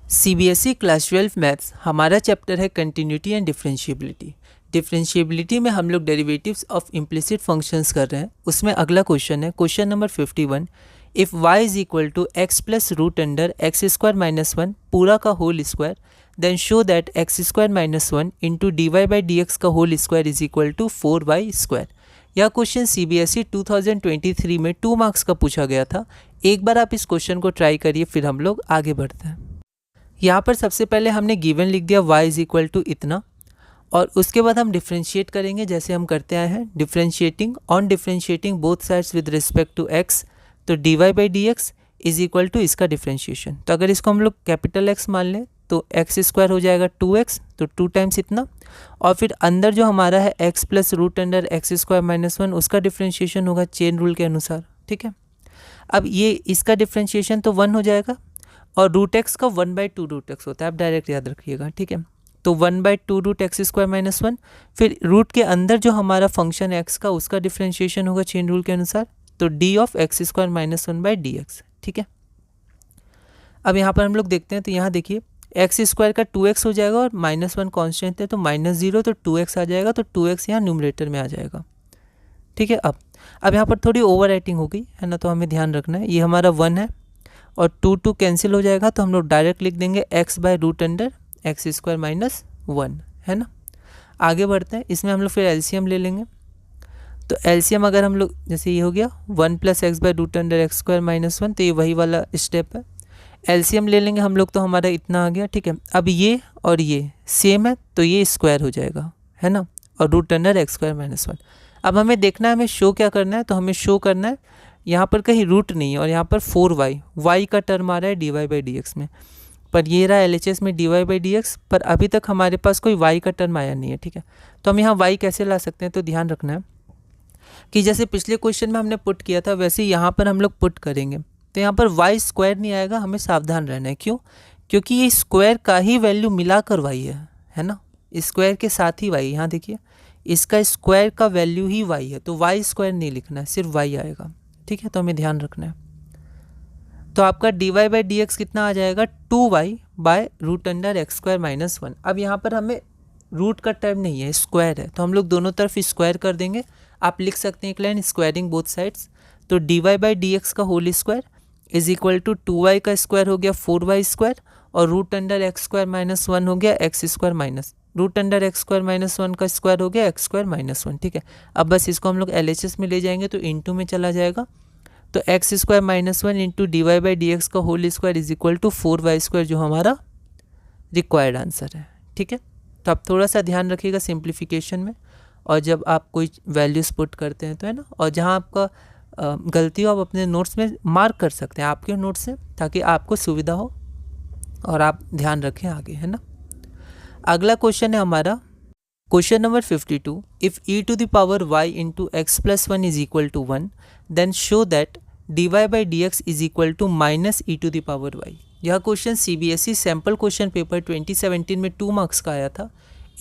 CBSE class 12 maths हमारा chapter है continuity and differentiability. Differentiability में हम लोग डेरिवेटिव्स ऑफ इम्प्लिसिट फंक्शंस कर रहे हैं। उसमें अगला क्वेश्चन है question number 51। If y is equal to x plus root under x square minus one पूरा का whole square then show that x square minus one into d y by d x का whole square is equal to 4y square. यह question CBSE 2023 में 2 marks का पूछा गया था। एक बार आप इस क्वेश्चन को ट्राई करिए, फिर हम लोग आगे बढ़ते हैं। यहाँ पर सबसे पहले हमने गिवन लिख दिया y इज इक्वल टू इतना, और उसके बाद हम डिफ्रेंशिएट करेंगे जैसे हम करते आए हैं। Differentiating both sides with respect to x, तो dy by d x is equal to इसका डिफ्रेंशिएशन। तो अगर इसको हम लोग कैपिटल X मान लें तो एक्स स्क्वायर हो जाएगा 2x, तो 2 टाइम्स इतना, और फिर अंदर जो हमारा है x plus root under x square minus one उसका डिफ्रेंशिएशन होगा चेन रूल के अनुसार। ठीक है, अब ये इसका डिफ्रेंशिएशन तो 1 हो जाएगा, और रूट एक्स का 1/2 रूट एक्स होता है, आप डायरेक्ट याद रखिएगा। ठीक है, तो 1/2 root x square minus one, फिर रूट के अंदर जो हमारा फंक्शन एक्स का उसका डिफ्रेंशिएशन होगा चेन रूल के अनुसार, तो D of x square minus one by d x. ठीक है, अब यहाँ पर हम लोग देखते हैं, तो यहाँ देखिए एक्स स्क्वायर का 2x हो जाएगा और -1 कॉन्स्टेंट है तो -0, तो 2x आ जाएगा, तो 2x यहाँ न्यूमरेटर में आ जाएगा। ठीक है, अब यहाँ पर थोड़ी ओवर राइटिंग हो गई है ना, तो हमें ध्यान रखना है। ये हमारा 1 है और 2 कैंसिल हो जाएगा, तो हम लोग डायरेक्ट लिख देंगे x by root under x square minus one, है ना। आगे बढ़ते हैं, इसमें हम लोग फिर एलसीएम ले लेंगे। तो एलसीएम अगर हम लोग, जैसे ये हो गया 1 plus x by root under x square minus one, तो ये वही वाला स्टेप है। एलसीएम ले लेंगे हम लोग, तो हमारा इतना आ गया। ठीक है, अब ये और ये सेम है तो ये स्क्वायर हो जाएगा, है ना, और root under x square minus one. अब हमें देखना है, हमें शो क्या करना है, तो हमें शो करना है यहाँ पर कहीं रूट नहीं है और यहाँ पर 4y, y का टर्म आ रहा है d y by d x में, पर ये रहा LHS में d y by d x, पर अभी तक हमारे पास कोई y का टर्म आया नहीं है। ठीक है, तो हम यहाँ y कैसे ला सकते हैं, तो ध्यान रखना है कि जैसे पिछले क्वेश्चन में हमने पुट किया था वैसे यहाँ पर हम लोग पुट करेंगे। तो यहाँ पर y स्क्वायर नहीं आएगा, हमें सावधान रहना है। क्यों? क्योंकि ये स्क्वायर का ही वैल्यू मिलाकर y है ना, स्क्वायर के साथ ही y। यहाँ देखिए इसका स्क्वायर का वैल्यू ही y है, तो y स्क्वायर नहीं लिखना है, सिर्फ y आएगा। ठीक है, तो हमें ध्यान रखना है। तो आपका d y by d x कितना आ जाएगा, 2y by root under x square minus one. अब यहाँ पर हमें रूट का टर्म नहीं है, स्क्वायर है, तो हम लोग दोनों तरफ स्क्वायर कर देंगे। आप लिख सकते हैं एक लाइन स्क्वायरिंग बोथ साइड्स, तो d y by d x का whole square is equal to 2y का स्क्वायर हो गया 4y स्क्वायर, और root under x square minus one हो गया x square minus root under x square minus one का square हो गया एक्स स्क्वायर माइनस वन। ठीक है, अब बस इसको हम लोग LHS में ले जाएंगे तो इनटू में चला जाएगा, तो x square minus one into d y by d x का whole square is equal to 4y square, जो हमारा रिक्वायर्ड आंसर है। ठीक है, तो आप थोड़ा सा ध्यान रखिएगा सिंप्लीफिकेशन में, और जब आप कोई वैल्यूज पुट करते हैं तो, है ना, और जहाँ आपका गलती हो आप अपने नोट्स में मार्क कर सकते हैं आपके नोट्स से, ताकि आपको सुविधा हो और आप ध्यान रखें आगे, है ना। अगला क्वेश्चन है हमारा question number 52। If e to the power y into x plus one is equal to 1 then show that d y by d x is equal to minus e to the power y। यह question CBSE sample question paper 2017 में 2 marks का आया था।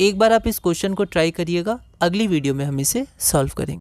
एक बार आप इस question को try करिएगा, अगली वीडियो में हम इसे सॉल्व करेंगे।